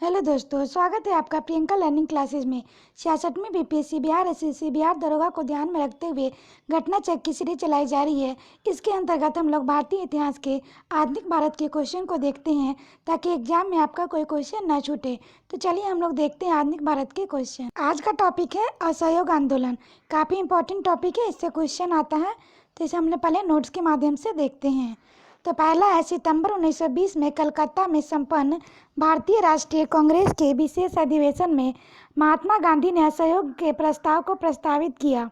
Hello दोस्तों, स्वागत है आपका प्रियंका लर्निंग क्लासेस में। 66वीं बीपीएससी बिहार एसएससी बिहार दरोगा को ध्यान में रखते हुए घटना चेक की सीरीज चलाई जा रही है। इसके अंतर्गत हम लोग भारतीय इतिहास के आधुनिक भारत के क्वेश्चन को देखते हैं ताकि एग्जाम में आपका कोई क्वेश्चन ना छूटे। तो चलिए हम लोग देखते हैं आधुनिक भारत के क्वेश्चन। आज का टॉपिक है असहयोग आंदोलन। काफ़ी इंपॉर्टेंट टॉपिक है, इससे क्वेश्चन आता है, तो इसे हमने पहले नोट्स के माध्यम से देखते हैं। तो पहला है, सितंबर 1920 में कलकत्ता में संपन्न भारतीय राष्ट्रीय कांग्रेस के विशेष अधिवेशन में महात्मा गांधी ने असहयोग के प्रस्ताव को प्रस्तावित किया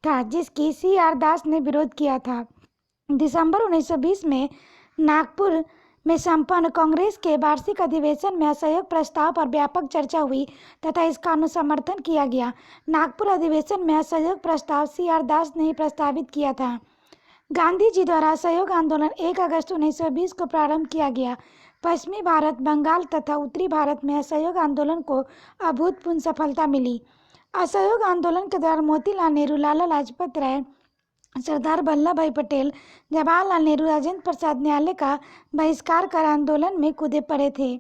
था, जिसकी CR दास ने विरोध किया था। दिसंबर 1920 में नागपुर में संपन्न कांग्रेस के वार्षिक अधिवेशन में असहयोग प्रस्ताव पर व्यापक चर्चा हुई तथा इसका अनुसमर्थन किया गया। नागपुर अधिवेशन में असहयोग प्रस्ताव CR दास ने ही प्रस्तावित किया था। गांधी जी द्वारा असहयोग आंदोलन 1 अगस्त 1920 को प्रारंभ किया गया। पश्चिमी भारत, बंगाल तथा उत्तरी भारत में असहयोग आंदोलन को अभूतपूर्व सफलता मिली। असहयोग आंदोलन के दौरान मोतीलाल नेहरू, लाला लाजपत राय, सरदार वल्लभ भाई पटेल, जवाहरलाल नेहरू, राजेंद्र प्रसाद न्यायालय का बहिष्कार कर आंदोलन में कूदे पड़े थे।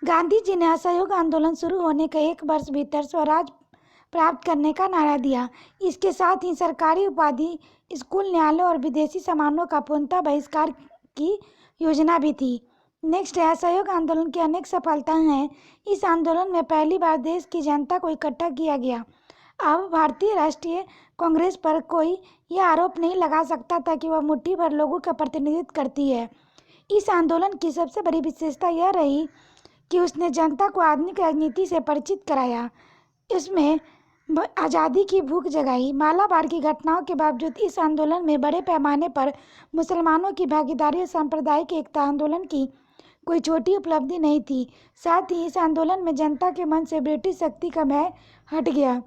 गांधी जी ने असहयोग आंदोलन शुरू होने के 1 वर्ष भीतर स्वराज प्राप्त करने का नारा दिया। इसके साथ ही सरकारी उपाधि, स्कूल, न्यायालय और विदेशी सामानों का पूर्णतः बहिष्कार की योजना भी थी। नेक्स्ट है, असहयोग आंदोलन की अनेक सफलताएं हैं। इस आंदोलन में पहली बार देश की जनता को इकट्ठा किया गया। अब भारतीय राष्ट्रीय कांग्रेस पर कोई यह आरोप नहीं लगा सकता था कि वह मुट्ठी भर लोगों का प्रतिनिधित्व करती है। इस आंदोलन की सबसे बड़ी विशेषता यह रही कि उसने जनता को आधुनिक राजनीति से परिचित कराया। इसमें आज़ादी की भूख जगाई। मालाबार की घटनाओं के बावजूद इस आंदोलन में बड़े पैमाने पर मुसलमानों की भागीदारी और सांप्रदायिक एकता आंदोलन की कोई छोटी उपलब्धि नहीं थी। साथ ही इस आंदोलन में जनता के मन से ब्रिटिश शक्ति का भय हट गया।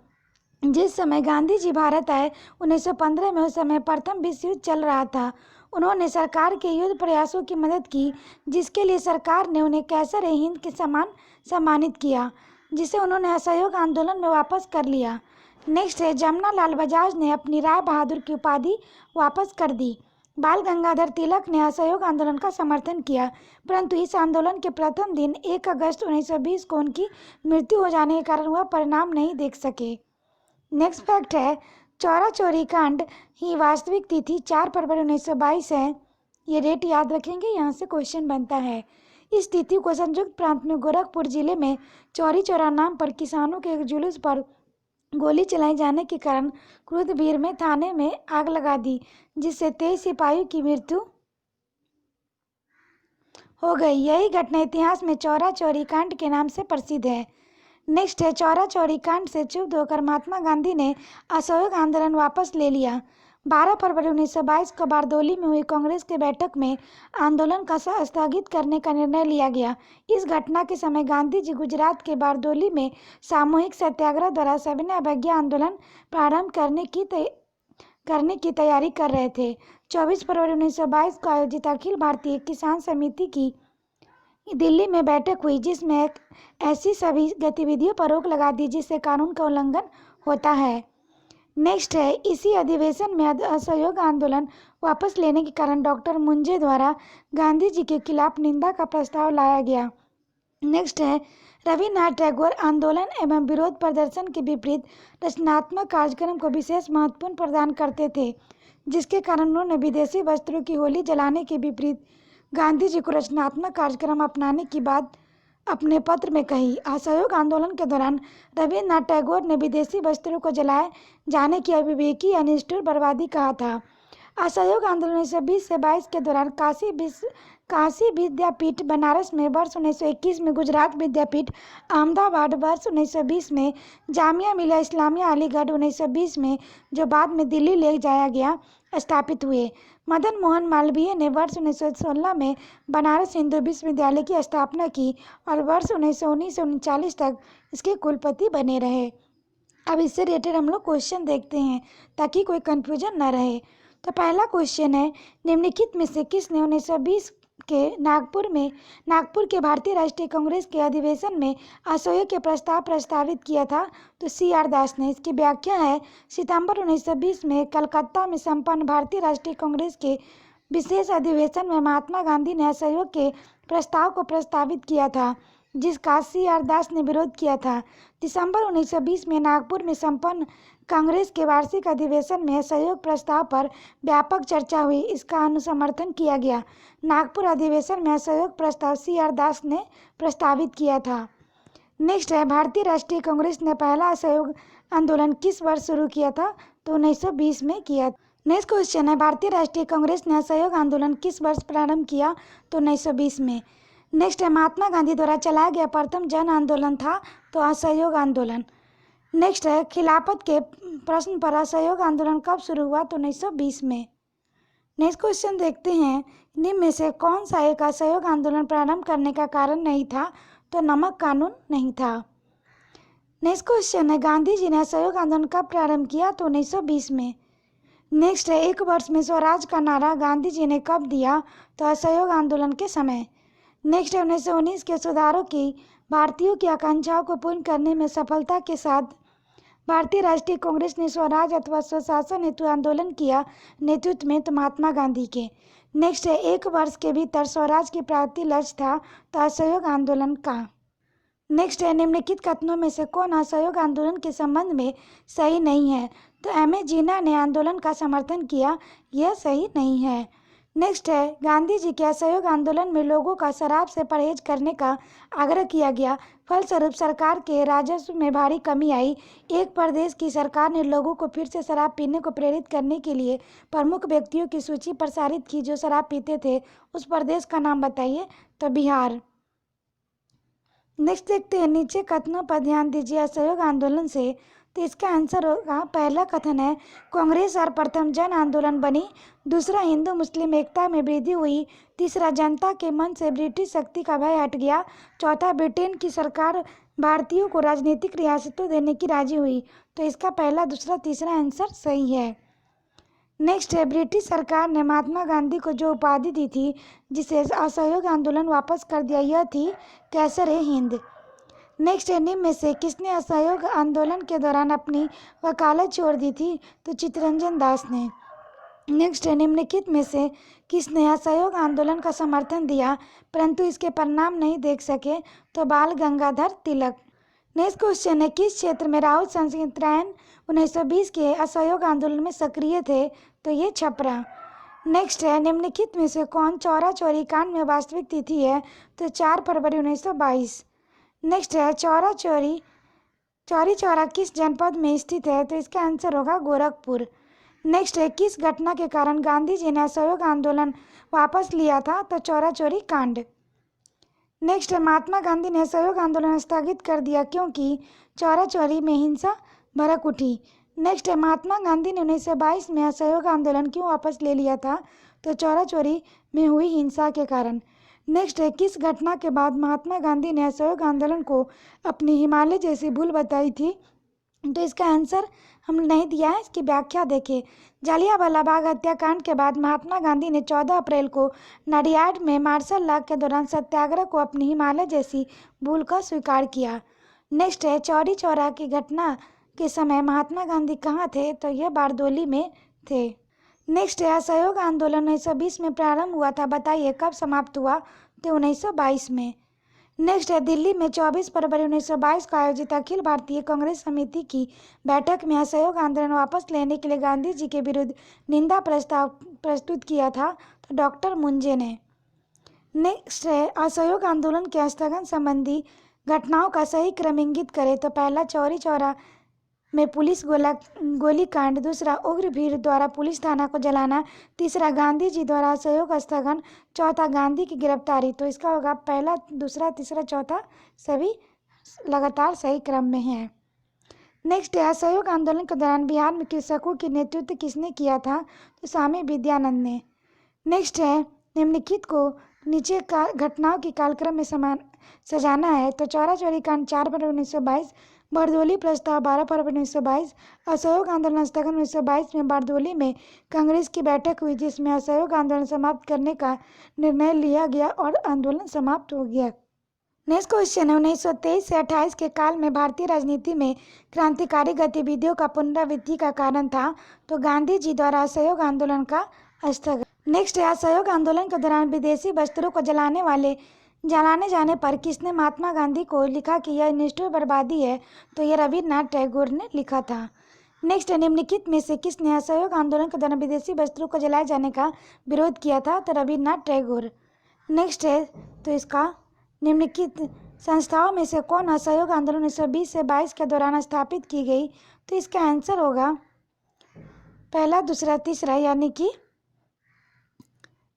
जिस समय गांधी जी भारत आए 1915 में, उस समय प्रथम विश्व युद्ध चल रहा था। उन्होंने सरकार के युद्ध प्रयासों की मदद की, जिसके लिए सरकार ने उन्हें कैसर-ए-हिंद के समान सम्मानित किया, जिसे उन्होंने असहयोग आंदोलन में वापस कर लिया। नेक्स्ट है, जमना लाल बजाज ने अपनी राय बहादुर की उपाधि वापस कर दी। बाल गंगाधर तिलक ने असहयोग आंदोलन का समर्थन किया, परंतु इस आंदोलन के प्रथम दिन 1 अगस्त 1920 को उनकी मृत्यु हो जाने के कारण वह परिणाम नहीं देख सके। नेक्स्ट फैक्ट है, चौरा चौरी कांड ही वास्तविक तिथि 4 फरवरी 1922 है। ये डेट याद रखेंगे, यहाँ से क्वेश्चन बनता है। इस तिथि को संयुक्त प्रांत में गोरखपुर जिले में चौरी चौरा नाम पर किसानों के एक जुलूस पर गोली चलाए जाने के कारण क्रुद्ध वीर में थाने में आग लगा दी, जिससे 23 सिपाहियों की मृत्यु हो गई। यही घटना इतिहास में चौरा चौरी कांड के नाम से प्रसिद्ध है। नेक्स्ट है, चौरा चौरी कांड से क्षुब्ध होकर महात्मा गांधी ने असहयोग आंदोलन वापस ले लिया। 12 फरवरी 1922 को बारदोली में हुई कांग्रेस की बैठक में आंदोलन का स्थगित करने का निर्णय लिया गया। इस घटना के समय गांधी जी गुजरात के बारदोली में सामूहिक सत्याग्रह द्वारा सविनय अवज्ञा आंदोलन प्रारंभ करने की तैयारी कर रहे थे। 24 फरवरी 1922 को आयोजित अखिल भारतीय किसान समिति की दिल्ली में बैठक हुई, जिसमें ऐसी सभी गतिविधियों पर रोक लगा दी जिससे कानून का उल्लंघन होता है। नेक्स्ट है, इसी अधिवेशन में असहयोग आंदोलन वापस लेने के कारण डॉक्टर मुंजे द्वारा गांधी जी के खिलाफ निंदा का प्रस्ताव लाया गया। नेक्स्ट है, रविन्द्रनाथ टैगोर आंदोलन एवं विरोध प्रदर्शन के विपरीत रचनात्मक कार्यक्रम को विशेष महत्व प्रदान करते थे, जिसके कारण उन्होंने विदेशी वस्त्रों की होली जलाने के विपरीत गांधी जी को रचनात्मक कार्यक्रम अपनाने की बात अपने पत्र में कही। असहयोग आंदोलन के दौरान रविन्द्रनाथ टैगोर ने विदेशी वस्त्रों को जलाए जाने की अविवेकी या निष्ठुर बर्बादी कहा था। असहयोग आंदोलन 1920 से 22 के दौरान काशी विद्यापीठ बनारस में वर्ष 1921 में, गुजरात विद्यापीठ अहमदाबाद वर्ष 1920 में, जामिया मिलिया इस्लामिया अलीगढ़ 1920 में, जो बाद में दिल्ली ले जाया गया, स्थापित हुए। मदन मोहन मालवीय ने वर्ष 1916 में बनारस हिंदू विश्वविद्यालय की स्थापना की और वर्ष 1919 से 1939 तक इसके कुलपति बने रहे। अब इससे रिलेटेड हम लोग क्वेश्चन देखते हैं ताकि कोई कंफ्यूजन न रहे। तो पहला क्वेश्चन है, निम्नलिखित में से किसने 1920 के नागपुर के भारतीय राष्ट्रीय कांग्रेस के अधिवेशन में असहयोग के प्रस्ताव प्रस्तावित किया था? तो CR दास ने। इसकी व्याख्या है, सितंबर 1920 में कलकत्ता में संपन्न भारतीय राष्ट्रीय कांग्रेस के विशेष अधिवेशन में महात्मा गांधी ने असहयोग के प्रस्ताव को प्रस्तावित किया था। जिसका CR दास ने विरोध किया था। दिसंबर 1920 में नागपुर में संपन्न कांग्रेस के वार्षिक अधिवेशन में असहयोग प्रस्ताव पर व्यापक चर्चा हुई। इसका अनुसमर्थन किया गया। नागपुर अधिवेशन में असहयोग प्रस्ताव CR दास ने प्रस्तावित किया था। नेक्स्ट है, भारतीय राष्ट्रीय कांग्रेस ने पहला असहयोग आंदोलन किस वर्ष शुरू किया था? तो 1920 में किया। नेक्स्ट क्वेश्चन है, भारतीय राष्ट्रीय कांग्रेस ने असहयोग आंदोलन किस वर्ष प्रारंभ किया? तो 1920 में। नेक्स्ट है, महात्मा गांधी द्वारा चलाया गया प्रथम जन आंदोलन था? तो असहयोग आंदोलन। नेक्स्ट है, खिलाफत के प्रश्न पर असहयोग आंदोलन कब शुरू हुआ? तो 1920 में। नेक्स्ट क्वेश्चन देखते हैं, निम्न में से कौन सा एक असहयोग आंदोलन प्रारंभ करने का कारण नहीं था? तो नमक कानून नहीं था। नेक्स्ट क्वेश्चन है, गांधी जी ने असहयोग आंदोलन कब प्रारंभ किया? तो 1920 में। नेक्स्ट है, एक वर्ष में स्वराज का नारा गांधी जी ने कब दिया? तो असहयोग आंदोलन के समय। नेक्स्ट है, 1919 के सुधारों की भारतीयों की आकांक्षाओं को पूर्ण करने में सफलता के साथ भारतीय राष्ट्रीय कांग्रेस ने स्वराज अथवा स्वशासन हेतु आंदोलन किया। नेतृत्व में तो महात्मा गांधी के। नेक्स्ट है, एक वर्ष के भीतर स्वराज की प्राप्ति लक्ष्य था? तो असहयोग आंदोलन का। नेक्स्ट है, निम्नलिखित कथनों में से कौन असहयोग आंदोलन के संबंध में सही नहीं है? तो M.A. जिन्ना ने आंदोलन का समर्थन किया, यह सही नहीं है। नेक्स्ट है, गांधी जी के असहयोग आंदोलन में लोगों का शराब से परहेज करने का आग्रह किया गया, फलस्वरूप सरकार के राजस्व में भारी कमी आई। एक प्रदेश की सरकार ने लोगों को फिर से शराब पीने को प्रेरित करने के लिए प्रमुख व्यक्तियों की सूची प्रसारित की जो शराब पीते थे। उस प्रदेश का नाम बताइए? तो बिहार। नेक्स्ट देखते हैं, नीचे कथनों पर ध्यान दीजिए असहयोग आंदोलन से। तो इसका आंसर होगा, पहला कथन है कांग्रेस और प्रथम जन आंदोलन बनी। दूसरा, हिंदू मुस्लिम एकता में वृद्धि हुई। तीसरा, जनता के मन से ब्रिटिश शक्ति का भय हट गया। चौथा, ब्रिटेन की सरकार भारतीयों को राजनीतिक रियासतों देने की राजी हुई। तो इसका पहला, दूसरा, तीसरा आंसर सही है। नेक्स्ट है, ब्रिटिश सरकार ने महात्मा गांधी को जो उपाधि दी थी जिसे असहयोग आंदोलन वापस कर दिया, यह थी कैसर-ए-हिंद। नेक्स्ट है, निम्न में से किसने असहयोग आंदोलन के दौरान अपनी वकालत छोड़ दी थी? तो चित्तरंजन दास ने। नेक्स्ट है, निम्नलिखित में से किसने असहयोग आंदोलन का समर्थन दिया परंतु इसके परिणाम नहीं देख सके? तो बाल गंगाधर तिलक। नेक्स्ट क्वेश्चन है, किस क्षेत्र में राहुल संतरायन 1920 के असहयोग आंदोलन में सक्रिय थे? तो ये छपरा। नेक्स्ट है, निम्नलिखित में से कौन चौरा चौरी कांड में वास्तविक तिथि है? तो 4 फरवरी 1922। नेक्स्ट है, चौरी चौरा किस जनपद में स्थित है? तो इसका आंसर होगा गोरखपुर। नेक्स्ट है, किस घटना के कारण गांधी जी ने असहयोग आंदोलन वापस लिया था? तो चौरा चौरी कांड। नेक्स्ट है, महात्मा गांधी ने असहयोग आंदोलन स्थगित कर दिया क्योंकि चौरा चौरी में हिंसा भड़क उठी। नेक्स्ट है, महात्मा गांधी ने 1922 में असहयोग आंदोलन क्यों वापस ले लिया था? तो चौरा चौरी में हुई हिंसा के कारण। नेक्स्ट है, किस घटना के बाद महात्मा गांधी ने असहयोग आंदोलन को अपनी हिमालय जैसी भूल बताई थी? तो इसका आंसर हम नहीं दिया है, इसकी व्याख्या देखें। जलियांवाला बाग हत्याकांड के बाद महात्मा गांधी ने 14 अप्रैल को नडियाड में मार्शल लॉ के दौरान सत्याग्रह को अपनी हिमालय जैसी भूल का स्वीकार किया। नेक्स्ट है, चौरी चौरा की घटना के समय महात्मा गांधी कहाँ थे? तो यह बारदोली में थे। नेक्स्ट है, असहयोग आंदोलन 1920 में प्रारंभ हुआ था, बताइए कब समाप्त हुआ? तो 1922 में। नेक्स्ट है, दिल्ली में 24 फरवरी 1922 को आयोजित अखिल भारतीय कांग्रेस समिति की बैठक में असहयोग आंदोलन वापस लेने के लिए गांधी जी के विरुद्ध निंदा प्रस्ताव प्रस्तुत किया था। तो डॉक्टर मुंजे ने। नेक्स्ट है, असहयोग आंदोलन के स्थगन संबंधी घटनाओं का सही क्रम इंगित करें। तो पहला, चौरी चौरा में पुलिस गोलीकांड। दूसरा, उग्र भीड़ द्वारा पुलिस थाना को जलाना। तीसरा, गांधी जी द्वारा असहयोग स्थगन। चौथा, गांधी की गिरफ्तारी। तो इसका होगा पहला, दूसरा, तीसरा, चौथा सभी लगातार सही क्रम में हैं। नेक्स्ट है, असहयोग आंदोलन के दौरान बिहार में कृषकों की नेतृत्व किसने किया था? तो स्वामी विद्यानंद ने। नेक्स्ट है, निम्नलिखित को नीचे का घटनाओं की कालक्रम में सजाना है। तो चौरा चौरी कांड 4 फरवरी 1922, बारदोली प्रस्ताव 12 फरवरी 1922, असहयोग आंदोलन स्थगन 1922 में बारदोली में कांग्रेस की बैठक हुई जिसमें असहयोग आंदोलन समाप्त करने का निर्णय लिया गया और आंदोलन समाप्त हो गया। नेक्स्ट क्वेश्चन है, 1923 से 28 के काल में भारतीय राजनीति में क्रांतिकारी गतिविधियों का पुनरावृत्ति का कारण था। तो गांधी जी द्वारा असहयोग आंदोलन का स्थगन। नेक्स्ट है, असहयोग आंदोलन के दौरान विदेशी वस्त्रों को जलाने वाले जलाने जाने पर किसने महात्मा गांधी को लिखा कि यह निष्ठुर बर्बादी है? तो ये रविन्द्रनाथ टैगोर ने लिखा था। नेक्स्ट, निम्नलिखित में से किसने असहयोग आंदोलन के दौरान विदेशी वस्त्रों को जलाए जाने का विरोध किया था? तो रविन्द्रनाथ टैगोर। नेक्स्ट है, तो इसका निम्नलिखित संस्थाओं में से कौन असहयोग आंदोलन 1920 से 22 के दौरान स्थापित की गई? तो इसका आंसर होगा पहला, दूसरा, तीसरा, यानी कि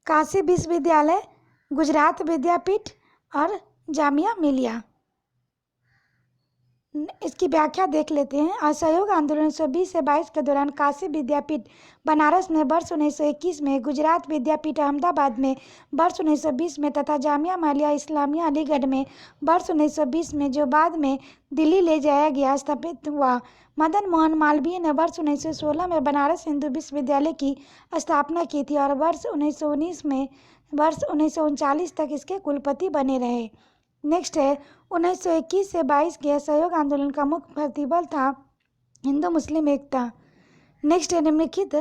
काशी विश्वविद्यालय, गुजरात विद्यापीठ और जामिया मिलिया। इसकी व्याख्या देख लेते हैं। असहयोग आंदोलन 1920 से 22 के दौरान काशी विद्यापीठ बनारस में वर्ष 1921 में, गुजरात विद्यापीठ अहमदाबाद में वर्ष 1920 में तथा जामिया मिलिया इस्लामिया अलीगढ़ में वर्ष 1920 में, जो बाद में दिल्ली ले जाया गया, स्थापित हुआ। मदन मोहन मालवीय ने वर्ष 1916 में बनारस हिंदू विश्वविद्यालय की स्थापना की थी और वर्ष 1939 तक इसके कुलपति बने रहे। नेक्स्ट है, 1921 से 22 के असहयोग आंदोलन का मुख्य प्रतिबल था हिंदू मुस्लिम एकता। नेक्स्ट है, निम्नलिखित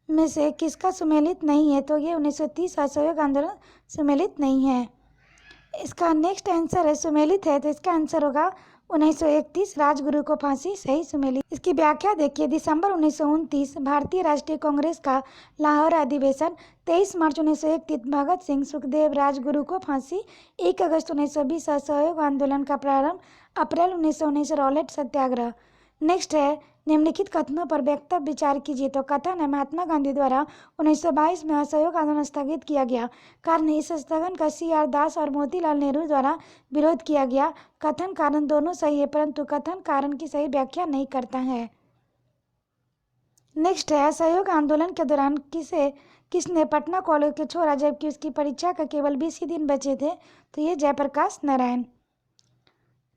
में से किसका सुमेलित नहीं है? तो ये 1930 असहयोग आंदोलन सुमेलित नहीं है। इसका नेक्स्ट आंसर है सुमेलित है, तो इसका आंसर होगा 1931 राजगुरु को फांसी, सही सुमेलित। इसकी व्याख्या देखिए। दिसंबर 1929 भारतीय राष्ट्रीय कांग्रेस का लाहौर अधिवेशन, 23 मार्च 1931 भगत सिंह सुखदेव राजगुरु को फांसी, 1 अगस्त 1920 असहयोग आंदोलन का प्रारंभ, अप्रैल 1919 रॉलेट सत्याग्रह। नेक्स्ट है, निम्नलिखित कथनों पर वक्तव्य विचार कीजिए। तो कथन है, महात्मा गांधी द्वारा 1922 में असहयोग आंदोलन स्थगित किया गया। कारण, इस स्थगन का CR दास और मोतीलाल नेहरू द्वारा विरोध किया गया। कथन कारण दोनों सही है, परंतु कथन कारण की सही व्याख्या नहीं करता है। नेक्स्ट है, असहयोग आंदोलन के दौरान किसने पटना कॉलेज को छोड़ा जबकि उसकी परीक्षा का केवल 20 ही दिन बचे थे? तो ये जयप्रकाश नारायण।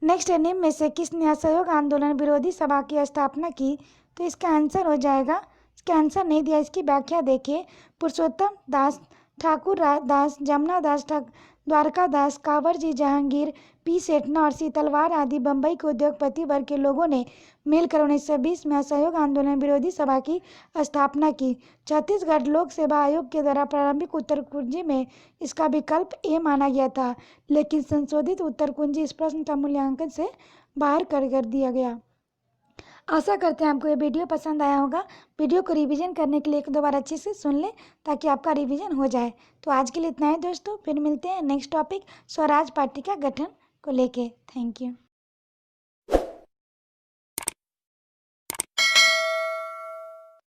नेक्स्ट है, निम्न में से किसने असहयोग आंदोलन विरोधी सभा की स्थापना की? तो इसका आंसर हो जाएगा, इसका आंसर नहीं दिया, इसकी व्याख्या देखिए। पुरुषोत्तम दास, ठाकुर दास, जमुना दास, द्वारका दास, कांवरजी जहांगीर, P सेठना और सीतलवार आदि बम्बई के उद्योगपति वर्ग के लोगों ने मिलकर 1920 में असहयोग आंदोलन विरोधी सभा की स्थापना की। छत्तीसगढ़ लोक सेवा आयोग के द्वारा प्रारंभिक उत्तर कुंजी में इसका विकल्प A माना गया था, लेकिन संशोधित उत्तर कुंजी इस प्रश्न का मूल्यांकन से बाहर कर दिया गया। आशा करते हैं आपको ये वीडियो पसंद आया होगा। वीडियो को रिवीजन करने के लिए 1-2 बार अच्छे से सुन लें ताकि आपका रिवीजन हो जाए। तो आज के लिए इतना ही दोस्तों, फिर मिलते हैं नेक्स्ट टॉपिक स्वराज पार्टी का गठन को लेके। Thank you.